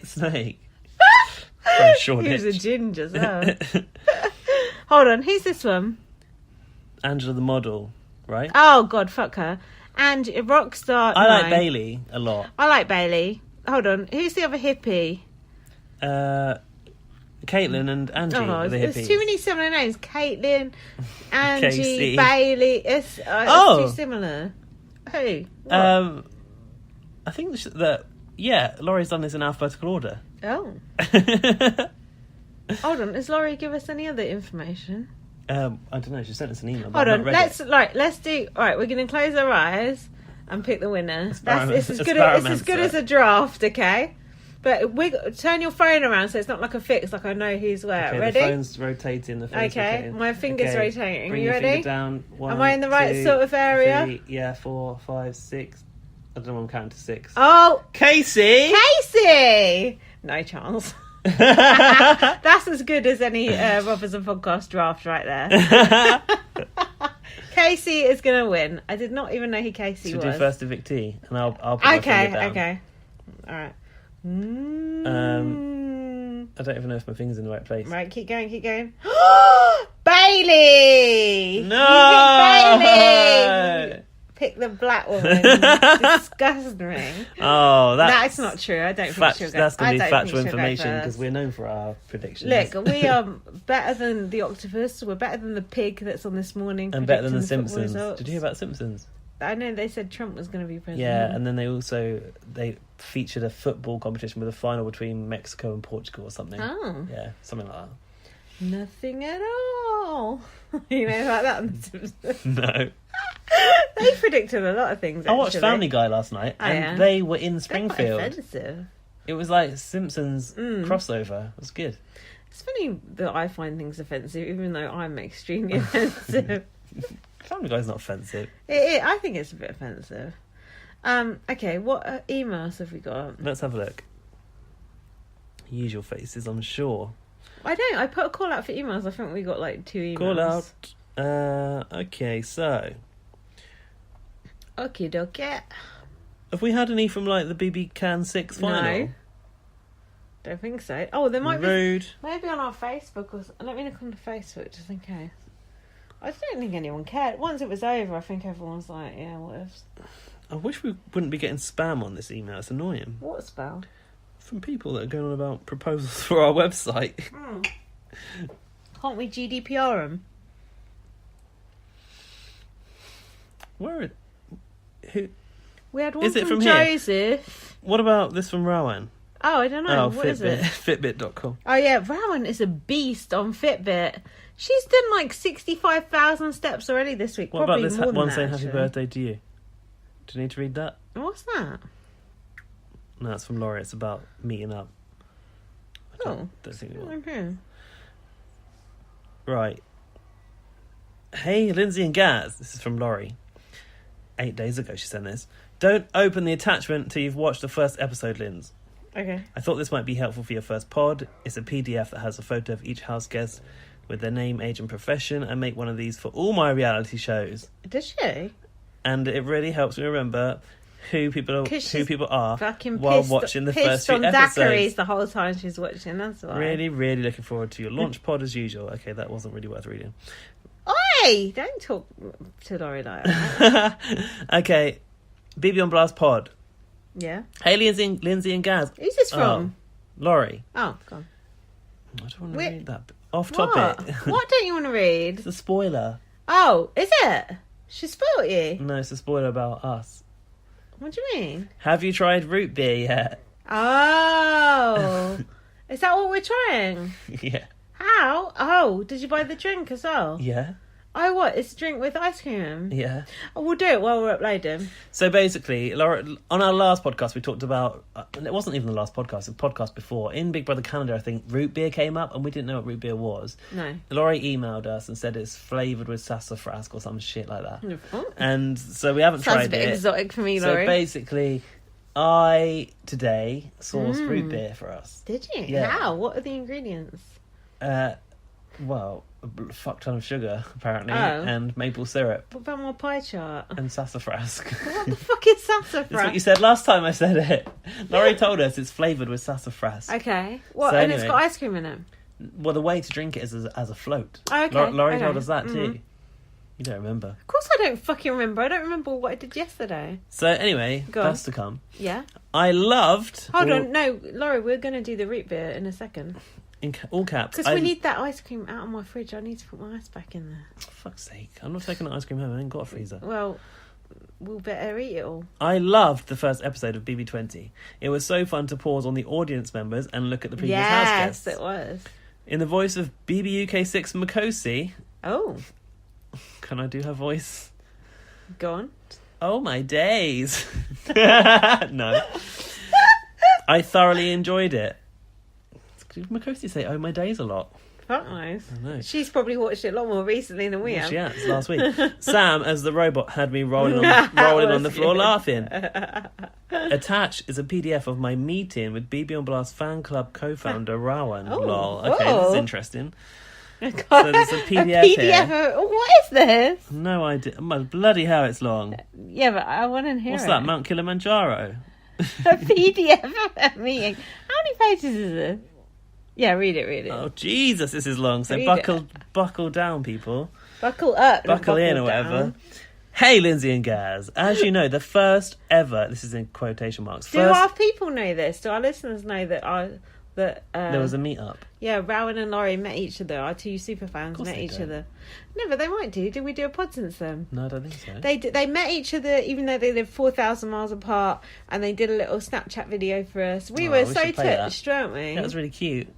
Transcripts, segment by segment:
snake. From Shoreditch. He was a ginger as well. Hold on, who's this one? Angela the model, right? Oh, God, fuck her. And a rock star... I like Bailey a lot. I like Bailey. Hold on, who's the other hippie? Caitlin and Angie are the hippies. There's too many similar names. Caitlin, Angie, Casey. Bailey. It's too similar. Who? What? I think that Laurie's done this in alphabetical order. Oh. Hold on, does Laurie give us any other information? I don't know. She sent us an email. Hold on, let's do. All right, we're going to close our eyes and pick the winner. It's as good as a draft, okay? But turn your phone around so it's not like a fix, like I know who's where. Okay, ready? The phone's rotating. Okay, my finger's rotating. Bring you your ready? finger down. 1, Am I in the right 2, sort of area? 3, yeah, 4, 5, 6. I don't know. I'm counting to 6. Oh, Casey! No chance. That's as good as any Robbers and Podcast draft right there. Casey is going to win. I did not even know who Casey was. Should we do first evictee? And I'll put my finger down. Okay. All right. I don't even know if my finger's in the right place. Right, keep going. Bailey! No! Bailey! Pick the black woman. Disgusting me. Oh, that's not true. I don't think she'll go. That's going to be factual information because we're known for our predictions. Look, we are better than the octopus. We're better than the pig that's on this morning. And better than the Simpsons. Did you hear about Simpsons? I know they said Trump was going to be president. Yeah, and then they featured a football competition with a final between Mexico and Portugal or something. Oh. Yeah, something like that. Nothing at all. You know about that on The Simpsons? No. They predicted a lot of things, actually. I watched Family Guy last night, and they were in Springfield. They're quite offensive. It was like Simpsons crossover. It was good. It's funny that I find things offensive, even though I'm extremely offensive. Family Guy's not offensive. I think it's a bit offensive. Okay, what emails have we got? Let's have a look. Usual faces, I'm sure. I put a call out for emails. I think we got like 2 emails. Call out. Okay, so. Okie dokie. Have we had any from like the BB Can 6 final? No. Don't think so. Oh, there might Rude. be. Maybe on our Facebook. Let me look on the Facebook just in case. I don't think anyone cared. Once it was over, I think everyone was like, yeah, what if? I wish we wouldn't be getting spam on this email. It's annoying. What spell? From people that are going on about proposals for our website. Can't we GDPR them? Who? We had one Is it from from here? Joseph. What about this from Rowan? Oh, I don't know. What Fitbit. is it? Fitbit.com. Oh, yeah. Rowan is a beast on Fitbit. She's done like 65,000 steps already this week. What Probably about this more than one that, saying actually. happy birthday to you? Do you need to read that? What's that? No, it's from Laurie. It's about meeting up. Oh. Don't think we want. Okay. Right. Hey, Lindsay and Gaz. This is from Laurie. 8 days ago she sent this. Don't open the attachment until you've watched the first episode, Linz. Okay. I thought this might be helpful for your first pod. It's a PDF that has a photo of each house guest with their name, age and profession. I make one of these for all my reality shows. Does she? And it really helps me remember who people are fucking while watching the first few episodes. Daiquiris the whole time she's watching, that's why. Really, really looking forward to your launch pod as usual. Okay, that wasn't really worth reading. Oi! Don't talk to Laurie like that. Okay, BB on Blast pod. Yeah. Hey, Lindsay and Gaz. Who's this from? Laurie. Oh, go on. I don't want to read that. Off topic. What don't you want to read? It's a spoiler. Oh, is it? She spoiled you? No, it's a spoiler about us. What do you mean? Have you tried root beer yet? Oh. Is that what we're trying? Yeah. How? Oh, did you buy the drink as well? Yeah. Oh, what? It's a drink with ice cream? Yeah. Oh, we'll do it while we're uploading. So basically, Laura, on our last podcast, we talked about, and it wasn't even the last podcast, the podcast before, in Big Brother Canada, I think root beer came up, and we didn't know what root beer was. No. Laurie emailed us and said it's flavoured with sassafras or some shit like that. Oh. And so we haven't Sounds tried a bit it. exotic for me, Laurie. So basically, I today sourced root beer for us. Did you? Yeah. How? What are the ingredients? Well, a fuck ton of sugar, apparently, Oh. and maple syrup What about my pie chart? and sassafras. What the fuck is sassafras? That's what you said last time I said it. Laurie told us it's flavoured with sassafras. Okay. What? So and it's anyway. got ice cream in it. Well, the way to drink it is as a float. Oh, okay. Laurie Okay. told us that too. Mhm. You don't remember. Of course I don't fucking remember. I don't remember what I did yesterday. So anyway, Go on. that's to come. Yeah. I loved... Hold on. No, Laurie, we're going to do the root beer in a second. In all caps. Because we need that ice cream out of my fridge. I need to put my ice back in there. For fuck's sake. I'm not taking the ice cream home. I ain't got a freezer. Well, we'll better eat it all. I loved the first episode of BB20. It was so fun to pause on the audience members and look at the previous house Yes, guests. it was. In the voice of BBUK6 Makosi, Oh, can I do her voice? go on. Oh my days. No. I thoroughly enjoyed it. Did Makosi say oh my days a lot? Fuck knows. I know. She's probably watched it a lot more recently than we have. She has, last week. Sam, as the robot, had me rolling on the floor good. laughing. Attached is a PDF of my meeting with BB on Blast fan club co-founder Rowan. Oh, Lol. Okay, this is whoa. interesting. So there's a PDF here. What is this? No idea. Oh, bloody hell, it's long. Yeah, but I want to hear What's it. that, Mount Kilimanjaro? A PDF of a meeting. How many pages is this? Yeah, read it. Oh, Jesus, this is long. So Read buckle down, people. Buckle up. not Buckle in or down. whatever. Hey, Lindsay and Gaz. As you know, the first ever, this is in quotation marks, Do first, our people know this? Do our listeners know that there was a meet-up. yeah, Rowan and Laurie met each other. Our two super fans course met they each don't. other. No, but they might do. Did we do a pod since then? No, I don't think so. They met each other even though they live 4,000 miles apart, and they did a little Snapchat video for us. We Oh, were we so should play that. touched, weren't we? That was really cute.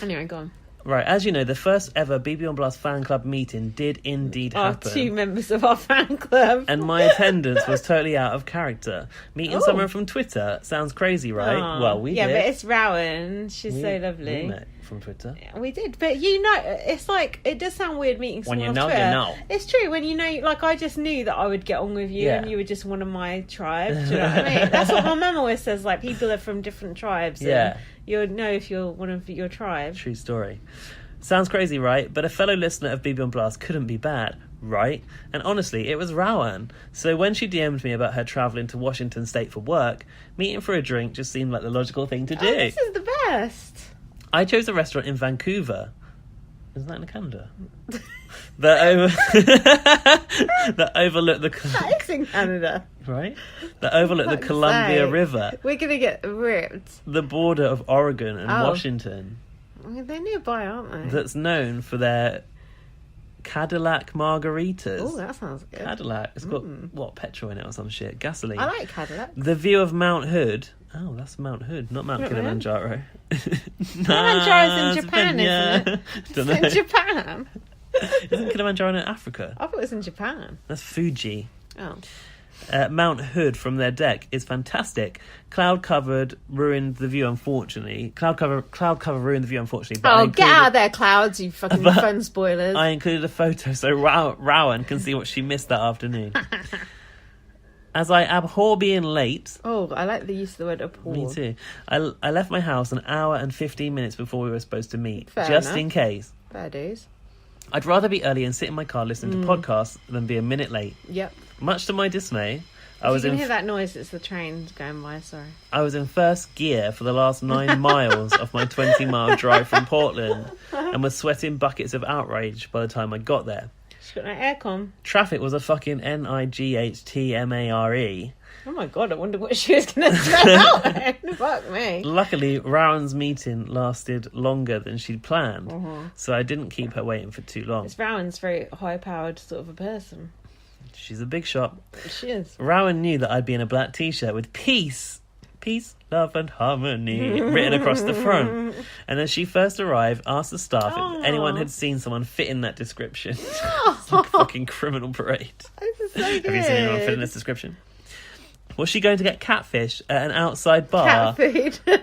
Anyway, go on. Right, as you know, the first ever BB on Blast fan club meeting did indeed Our happen. two members of our fan club. And my attendance was totally out of character. Meeting Oh. someone from Twitter sounds crazy, right? Aw. Well, we yeah, did. but it's Rowan. She's We- so lovely. We met from Twitter. We did, but you know, it's like it does sound weird meeting When someone you on know, you Twitter. know. It's true when you know. Like I just knew that I would get on with you, Yeah. and you were just one of my tribe. Do you know what I mean? That's what my mum always says. Like people are from different tribes. Yeah. And you'll know if you're one of your tribe. True story. Sounds crazy, right? But a fellow listener of BB on Blast couldn't be bad, right? And honestly, it was Rowan. So when she DM'd me about her travelling to Washington State for work, meeting for a drink just seemed like the logical thing to do. Oh, this is the best. I chose a restaurant in Vancouver. Isn't that in Canada? that overlooked the That is in Canada. right. That overlooked the Fuck's Columbia sake. River, We're gonna get ripped. the border of Oregon and Oh. Washington. I mean, they're nearby, aren't they? That's known for their Cadillac margaritas. Oh, that sounds good. Cadillac. It's got what, petrol in it or some shit? Gasoline. I like Cadillac. The view of Mount Hood. Oh, that's Mount Hood, not Mount Not really. Kilimanjaro. Kilimanjaro's in Japan, isn't it? Don't It's know. in Japan. Isn't Kilimanjaro in Africa? I thought it was in Japan. That's Fuji. Oh. Mount Hood from their deck is fantastic. Cloud covered ruined the view, unfortunately. Cloud cover ruined the view, unfortunately. But I Oh, get included- out of there, clouds, you fucking But fun spoilers. I included a photo so Rowan can see what she missed that afternoon. As I abhor being late, Oh, I like the use of the word abhor. me too. I left my house an hour and 15 minutes before we were supposed to meet, Fair just enough. in case. Fair dues. I'd rather be early and sit in my car listening to podcasts than be a minute late. Yep. Much to my dismay, If you can hear that noise, it's the train going by, sorry. I was in first gear for the last 9 miles of my 20-mile drive from Portland and was sweating buckets of outrage by the time I got there. She's got no aircon. Traffic was a fucking NIGHTMARE. Oh my god, I wonder what she was going to throw out then. Fuck me. Luckily, Rowan's meeting lasted longer than she'd planned, so I didn't keep her waiting for too long. It's Rowan's very high-powered sort of a person. She's a big shot. She is. Rowan knew that I'd be in a black t-shirt with peace, love and harmony written across the front. And as she first arrived, asked the staff if anyone had seen someone fit in that description. It's like a fucking criminal parade. This is so good. Have you seen anyone fit in this description? Was she going to get catfish at an outside bar Cat food.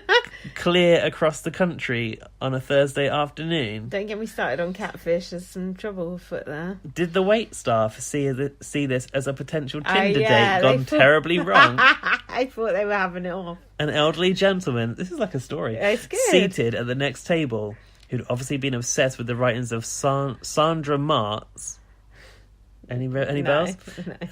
clear across the country on a Thursday afternoon? Don't get me started on catfish. There's some trouble afoot there. Did the wait staff see this as a potential Tinder yeah, date they gone thought- terribly wrong? I thought they were having it off. An elderly gentleman, this is like a story, It's good. seated at the next table, who'd obviously been obsessed with the writings of Sandra Martz. Any bells?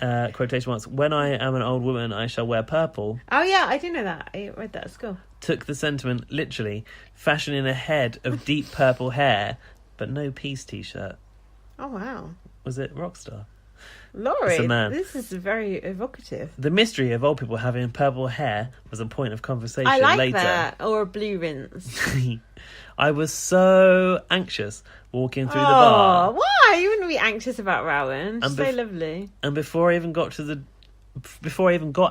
No. Quotation marks. When I am an old woman, I shall wear purple. Oh, yeah, I do know that. I read that at school. Took the sentiment literally, fashioning a head of deep purple hair, but no Peace t-shirt. Oh, wow. Was it Rockstar? Laurie, It's a man. this is very evocative. The mystery of old people having purple hair was a point of conversation I like later. that. Or a blue rinse. I was so anxious walking through the bar. Oh, why? You wouldn't be anxious about Rowan. She's so lovely. And before I even got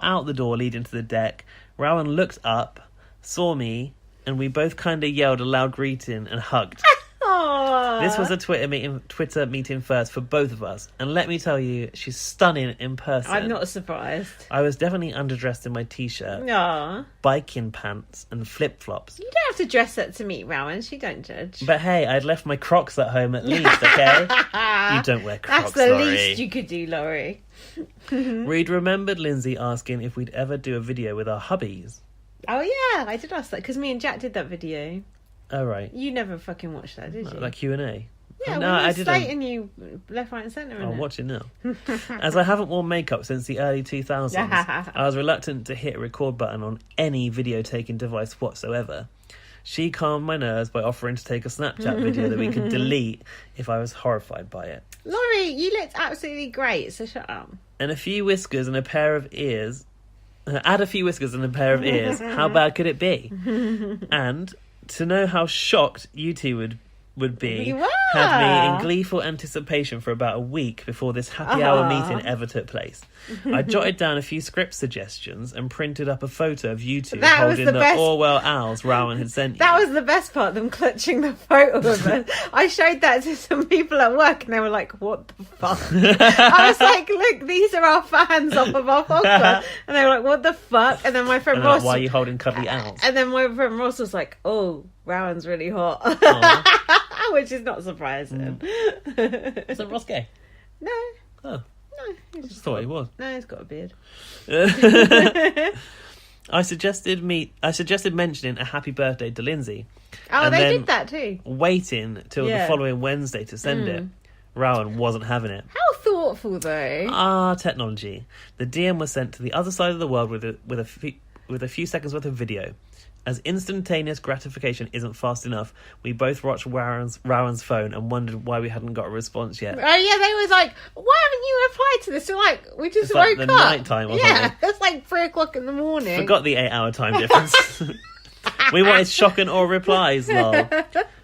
out the door leading to the deck, Rowan looked up, saw me, and we both kind of yelled a loud greeting and hugged. Aww. This was a Twitter meeting first for both of us, and let me tell you, she's stunning in person. I'm not surprised. I was definitely underdressed in my t-shirt, Aww. biking pants, and flip-flops. You don't have to dress up to meet Rowan. She don't judge. But hey, I'd left my Crocs at home at least, okay? You don't wear Crocs, That's the Laurie. least you could do, Laurie. We'd remembered Lindsay asking if we'd ever do a video with our hubbies. Oh, yeah, I did ask that, because me and Jack did that video. Oh, right. You never fucking watched that, did you? Like Q&A? Yeah, no, I didn't. slating you left, right and centre. I'll watch it now. As I haven't worn makeup since the early 2000s, I was reluctant to hit a record button on any video taking device whatsoever. She calmed my nerves by offering to take a Snapchat video that we could delete if I was horrified by it. Laurie, you looked absolutely great, so shut up. And a few whiskers and a pair of ears. Add a few whiskers and a pair of ears. How bad could it be? And to know how shocked you two would be You were. had me in gleeful anticipation for about a week before this happy hour meeting ever took place. I jotted down a few script suggestions and printed up a photo of you two That was holding the the best- Orwell owls Rowan had sent you. That was the best part, them clutching the photo of us. I showed that to some people at work and they were like, what the fuck? I was like, look, these are our fans off of our podcast. And they were like, what the fuck? And then my friend And I'm like, Ross... why are you holding cuddly owls? And then my friend Ross was like, oh, Rowan's really hot. Which is not surprising. Is that Ross gay? No. Oh, No. I just thought he was. No, he's got a beard. I suggested mentioning a happy birthday to Lindsay. Oh, And they then did that too. waiting till the Yeah. following Wednesday to send it. Rowan wasn't having it. How thoughtful, though. Technology. The DM was sent to the other side of the world with a few seconds worth of video. As instantaneous gratification isn't fast enough, we both watched Rowan's phone and wondered why we hadn't got a response yet. Oh, yeah, they was like, why haven't you replied to this? We're like, we just It's like woke the up. night time or yeah, something. it's like 3:00 in the morning. Forgot the 8-hour time difference. We wanted shock and awe replies, lol.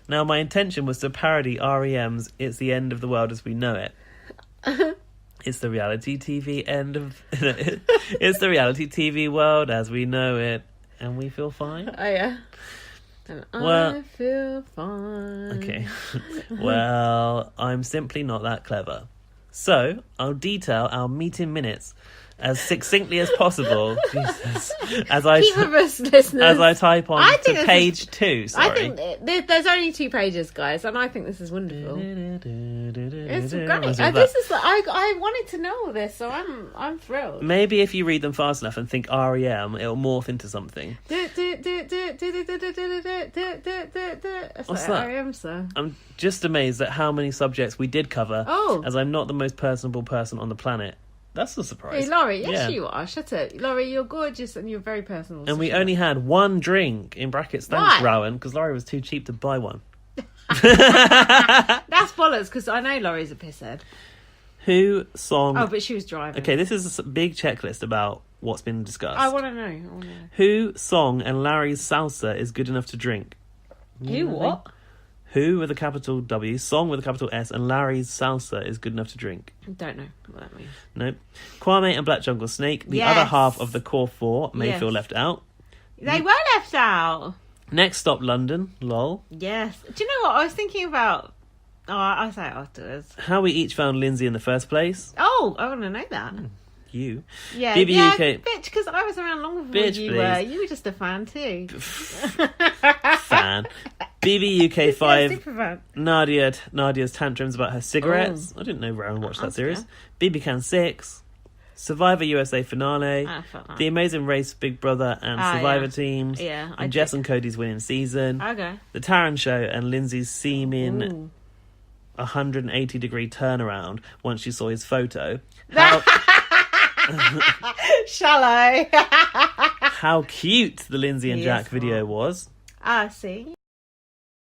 Now, my intention was to parody REM's It's the End of the World as We Know It. It's the reality TV end of... It's the reality TV world as we know it. And we feel fine? Oh, yeah. And Well- I feel fine. Okay. Well, I'm simply not that clever. So, I'll detail our meeting minutes as succinctly as possible. Jesus. Keep with us, listeners. As I type on I to think this page 2, sorry. I think there's only 2 pages, guys, and I think this is wonderful. It's great. Reminds me of This that. is I wanted to know all this, so I'm thrilled. Maybe if you read them fast enough and think REM, it'll morph into something. What's What's that? REM, sir. I'm just amazed at how many subjects we did cover, Oh. as I'm not the most personable person on the planet. That's a surprise. Hey, Laurie, yes, Yeah. you are. Shut up. Laurie, you're gorgeous and you're very personal. And we Shut only had one drink, in brackets, thanks, Why? Rowan, because Laurie was too cheap to buy one. up. That's bollocks, because I know Laurie's a pisshead. Who song... Oh, but she was driving. Okay, this is a big checklist about what's been discussed. I want to know. Who song and Larry's salsa is good enough to drink? Who what? Who with a capital W, song with a capital S, and Larry's salsa is good enough to drink? Don't know what that means. Nope. Kwame and Black Jungle Snake, the Yes. other half of the core 4, may Yes. feel left out. They were left out. Next stop, London, lol. Yes. Do you know what I was thinking about? Oh, I'll say it afterwards. How we each found Lindsay in the first place. Oh, I want to know that. You. Yeah, BB yeah, UK. bitch, because I was around long before Bitch, you please. were. You were just a fan too. Fan. BB UK Yeah, 5. super fan. Nadia's tantrums about her cigarettes. Oh. I didn't know Rowan watched that That's series. fair. BB Can 6. Survivor USA finale, I felt that. The Amazing Race Big Brother and Survivor teams, Yeah, and Jess and Cody's winning season, Okay. The Taron Show and Lindsay's seeming Ooh. 180-degree turnaround once she saw his photo. Shallow. How cute the Lindsay and He Jack is video hot. was. Ah, see.